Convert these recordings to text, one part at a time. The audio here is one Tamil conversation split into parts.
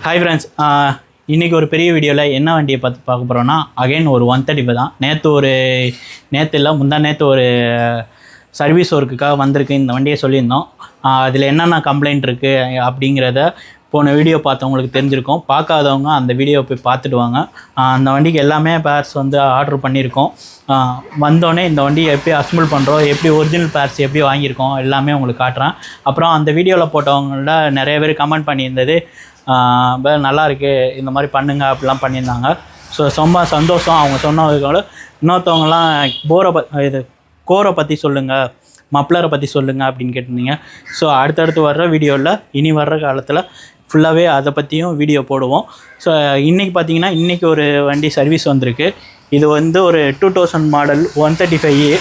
ஹாய் ஃப்ரெண்ட்ஸ், இன்றைக்கி ஒரு பெரிய வீடியோவில் என்ன வண்டியை பார்க்க போகிறோன்னா அகைன் ஒரு 135 தான். நேற்று இல்லை நேற்று ஒரு சர்வீஸ் ஒர்க்குக்காக வந்திருக்கு. இந்த வண்டியை சொல்லியிருந்தோம். அதில் என்னென்ன கம்ப்ளைண்ட் இருக்குது அப்படிங்கிறத போன வீடியோ பார்த்தவங்களுக்கு தெரிஞ்சிருக்கும். பார்க்காதவங்க அந்த வீடியோ போய் பார்த்துட்டு வாங்க. அந்த வண்டிக்கு எல்லாமே பேர்ஸ் ஆர்டர் பண்ணியிருக்கோம். வந்தோடனே இந்த வண்டியை எப்படி அசம்பிள் பண்ணுறோம், எப்படி ஒரிஜினல் பேர்ஸ் எப்படி வாங்கியிருக்கோம் எல்லாமே உங்களுக்கு காட்டுறேன். அப்புறம் அந்த வீடியோவில் போட்டவங்கள நிறைய பேர் கமெண்ட் பண்ணியிருந்தது, நல்லா இருக்குது, இந்த மாதிரி பண்ணுங்க அப்படிலாம் பண்ணியிருந்தாங்க. ஸோ ரொம்ப சந்தோஷம். அவங்க சொன்னதுனால இன்னொருத்தவங்களாம் கோரை பற்றி சொல்லுங்கள், மப்ளரை பற்றி சொல்லுங்கள் அப்படின்னு கேட்டிருந்தீங்க. ஸோ அடுத்தடுத்து வர்ற வீடியோவில் இனி வர்ற காலத்தில் ஃபுல்லாகவே அதை பற்றியும் வீடியோ போடுவோம். ஸோ இன்றைக்கி பார்த்தீங்கன்னா இன்றைக்கி ஒரு வண்டி சர்வீஸ் வந்திருக்கு. இது ஒரு 2000 மாடல் 135.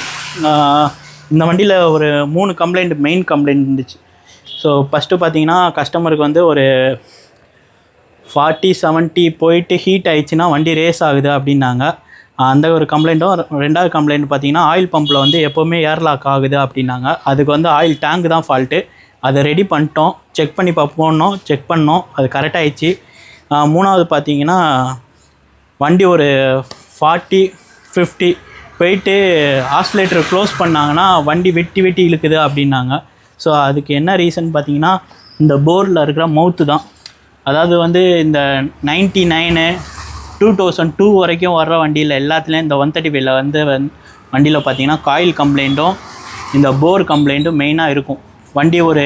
இந்த வண்டியில் ஒரு 3 மெயின் கம்ப்ளைண்ட் இருந்துச்சு. ஸோ ஃபஸ்ட்டு பார்த்தீங்கன்னா கஸ்டமருக்கு ஒரு 40-70 போயிட்டு ஹீட் ஆகிடுச்சின்னா வண்டி ரேஸ் ஆகுது அப்படின்னாங்க. அந்த ஒரு கம்ப்ளைண்ட்டும். ரெண்டாவது கம்ப்ளைண்ட் பார்த்தீங்கன்னா ஆயில் பம்பில் எப்போவுமே ஏர்லாக் ஆகுது அப்படின்னாங்க. அதுக்கு ஆயில் டேங்க் தான் ஃபால்ட்டு. அதை ரெடி பண்ணிட்டோம், செக் பண்ணி போனோம், செக் பண்ணோம், அது கரெக்டாகிடுச்சு. மூணாவது பார்த்தீங்கன்னா வண்டி ஒரு 40-50 போயிட்டு ஆஸ்லேட்டர் க்ளோஸ் பண்ணாங்கன்னா வண்டி வெட்டி இழுக்குது அப்படின்னாங்க. ஸோ அதுக்கு என்ன ரீசன் பார்த்தீங்கன்னா இந்த போரில் இருக்கிற மவுத்து தான். அதாவது இந்த 99 2002 வரைக்கும் வர்ற வண்டியில் எல்லாத்துலேயும் இந்த 135 வண்டியில் பார்த்தீங்கன்னா காயில் கம்ப்ளைண்ட்டும் இந்த போர் கம்ப்ளைண்ட்டும் மெயினாக இருக்கும். வண்டி ஒரு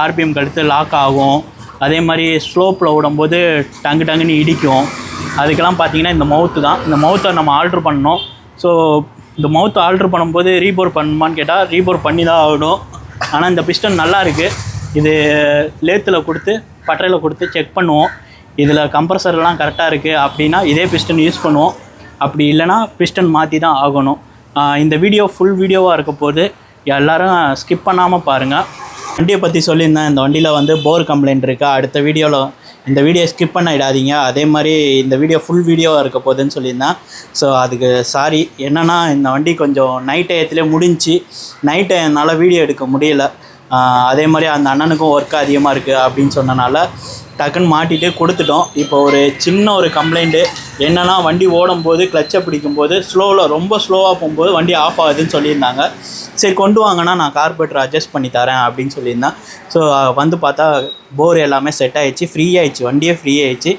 ஆர்பிஎம் கழுத்து லாக் ஆகும். அதே மாதிரி ஸ்லோப்பில் விடும்போது டங்குன்னு இடிக்கும். அதுக்கெல்லாம் பார்த்தீங்கன்னா இந்த மவுத்து தான். இந்த மவுத்தை நம்ம ஆல்ட்ரு பண்ணோம். ஸோ இந்த மவுத்தை ஆல்ட்ரு பண்ணும்போது ரீபோர் பண்ணணுமான்னு கேட்டால் ரீபோர் பண்ணி தான் ஆகணும். ஆனால் இந்த பிஸ்டன் நல்லா இருக்குது. இது லேத்தில் கொடுத்து பட்டறையில் கொடுத்து செக் பண்ணுவோம். இதில் கம்ப்ரஸர்லாம் கரெக்டாக இருக்குது அப்படின்னா இதே பிஸ்டன் யூஸ் பண்ணுவோம். அப்படி இல்லைனா பிஸ்டன் மாற்றி தான் ஆகணும். இந்த வீடியோ ஃபுல் வீடியோவாக இருக்க போது எல்லோரும் ஸ்கிப் பண்ணாமல் பாருங்கள். வண்டியை பற்றி சொல்லியிருந்தேன். இந்த வண்டியில் போர் கம்ப்ளைண்ட் இருக்குது. அடுத்த வீடியோவில் இந்த வீடியோ ஸ்கிப் பண்ணிடாதீங்க. அதே மாதிரி இந்த வீடியோ ஃபுல் வீடியோவாக இருக்க போகுதுன்னு சொல்லியிருந்தேன். ஸோ அதுக்கு சாரி. என்னென்னா இந்த வண்டி கொஞ்சம் நைட் டயத்துலேயே முடிஞ்சு நைட் என்னால் வீடியோ எடுக்க முடியல. அதே மாதிரி அந்த அண்ணனுக்கும் ஒர்க் அதிகமாக இருக்குது அப்படின்னு சொன்னனால டக்குன்னு மாட்டிகிட்டு கொடுத்துட்டோம். இப்போ ஒரு சின்ன ஒரு கம்ப்ளைண்ட்டு என்னென்னா வண்டி ஓடும்போது கிளச்சை பிடிக்கும்போது ரொம்ப ஸ்லோவாக போகும்போது வண்டி ஆஃப் ஆகுதுன்னு சொல்லியிருந்தாங்க. சரி கொண்டு வாங்கன்னா நான் கார்பரேட்டர் அட்ஜஸ்ட் பண்ணி தரேன் அப்படின்னு சொல்லியிருந்தேன். ஸோ பார்த்தா போர் எல்லாமே செட் ஆகிடுச்சு, ஃப்ரீ ஆகிடுச்சு, வண்டியே ஃப்ரீ ஆகிடுச்சு.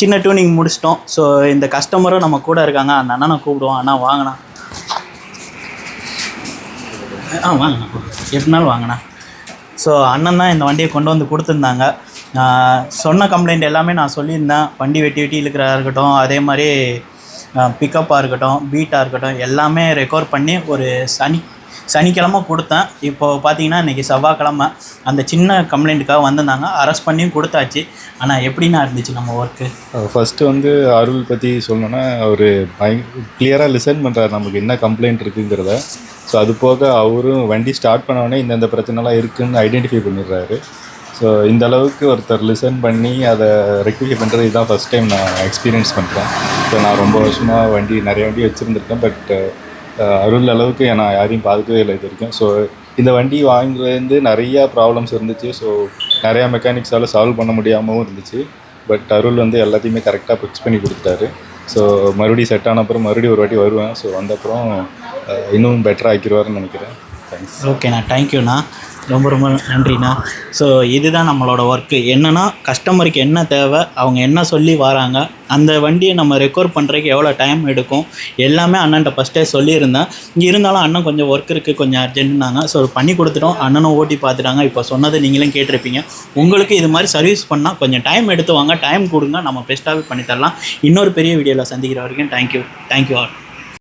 சின்ன டியூனிங் முடிச்சிட்டோம். ஸோ இந்த கஸ்டமரும் நம்ம கூட இருக்காங்க. அந்த அண்ணனை கூப்பிடுவோம். அண்ணா வாங்கண்ணா. வாங்கண்ணா, எப்படினாலும் வாங்கண்ணா. ஸோ அண்ணன் தான் இந்த வண்டியை கொண்டு கொடுத்துருந்தாங்க. சொன்ன கம்ப்ளைண்ட் எல்லாமே நான் சொல்லியிருந்தேன். வண்டி வெட்டி இழுக்கிறதா இருக்கட்டும், அதே மாதிரி பிக்கப்பாக இருக்கட்டும், பீட்டாக இருக்கட்டும், எல்லாமே ரெக்கவர் பண்ணி ஒரு சனிக்கிழமை கொடுத்தேன். இப்போது பார்த்தீங்கன்னா இன்றைக்கி செவ்வாய்க்கிழமை. அந்த சின்ன கம்ப்ளைண்ட்டுக்காக வந்திருந்தாங்க. அரெஸ்ட் பண்ணியும் கொடுத்தாச்சு. ஆனால் எப்படின்னா இருந்துச்சு நம்ம ஒர்க்கு? ஃபஸ்ட்டு அருள் பற்றி சொல்லணுன்னா அவர் கிளியராக லிசன் பண்ணுறாரு நமக்கு என்ன கம்ப்ளைண்ட் இருக்குங்கிறத. ஸோ அது போக அவரும் வண்டி ஸ்டார்ட் பண்ணோடனே இந்தந்த பிரச்சனைலாம் இருக்குதுன்னு ஐடென்டிஃபை பண்ணிடுறாரு. ஸோ இந்த அளவுக்கு ஒருத்தர் லிசன் பண்ணி அதை ரெக்டிஃபை பண்ணுறது இதுதான் ஃபஸ்ட் டைம் நான் எக்ஸ்பீரியன்ஸ் பண்ணுறேன். ஸோ நான் ரொம்ப வருஷமாக நிறைய வண்டி வச்சுருந்துருக்கேன். பட் அருள் அளவுக்கு நான் யாரையும் பார்க்கவே இல்லை இது வரைக்கும். ஸோ இந்த வண்டி வாங்குறது நிறையா ப்ராப்ளம்ஸ் இருந்துச்சு. ஸோ நிறையா மெக்கானிக்ஸால் சால்வ் பண்ண முடியாமலும் இருந்துச்சு. பட் அருள் எல்லாத்தையுமே கரெக்டாக ஃபிக்ஸ் பண்ணி கொடுத்தாரு. ஸோ மறுபடியும் செட் ஆன அப்புறம் மறுபடியும் ஒரு வாட்டி வருவேன். ஸோ வந்தப்புறம் இன்னும் பெட்டராக ஆக்கிடுவாருன்னு நினைக்கிறேன். தேங்க்ஸ். ஓகேண்ணா, தேங்க்யூண்ணா, ரொம்ப நன்றிண்ணா. ஸோ இதுதான் நம்மளோட ஒர்க்கு. என்னென்னா கஸ்டமருக்கு என்ன தேவை, அவங்க என்ன சொல்லி வராங்க, அந்த வண்டியை நம்ம ரெக்கவர் பண்ணுறதுக்கு எவ்வளோ டைம் எடுக்கும் எல்லாமே அண்ணன்ட்ட ஃபஸ்ட்டே சொல்லியிருந்தேன். இருந்தாலும் அண்ணன் கொஞ்சம் ஒர்க் இருக்குது, கொஞ்சம் அர்ஜென்ட்னாங்க. ஸோ பண்ணி கொடுத்துட்டோம். அண்ணனும் ஓட்டி பார்த்துட்டாங்க. இப்போ சொன்னதை நீங்களும் கேட்டிருப்பீங்க. உங்களுக்கு இது மாதிரி சர்வீஸ் பண்ணால் கொஞ்சம் டைம் எடுத்து வாங்க, டைம் கொடுங்க, நம்ம பெஸ்ட்டாகவே பண்ணித்தரலாம். இன்னொரு பெரிய வீடியோவில் சந்திக்கிற வரைக்கும் தேங்க்யூ ஆல்.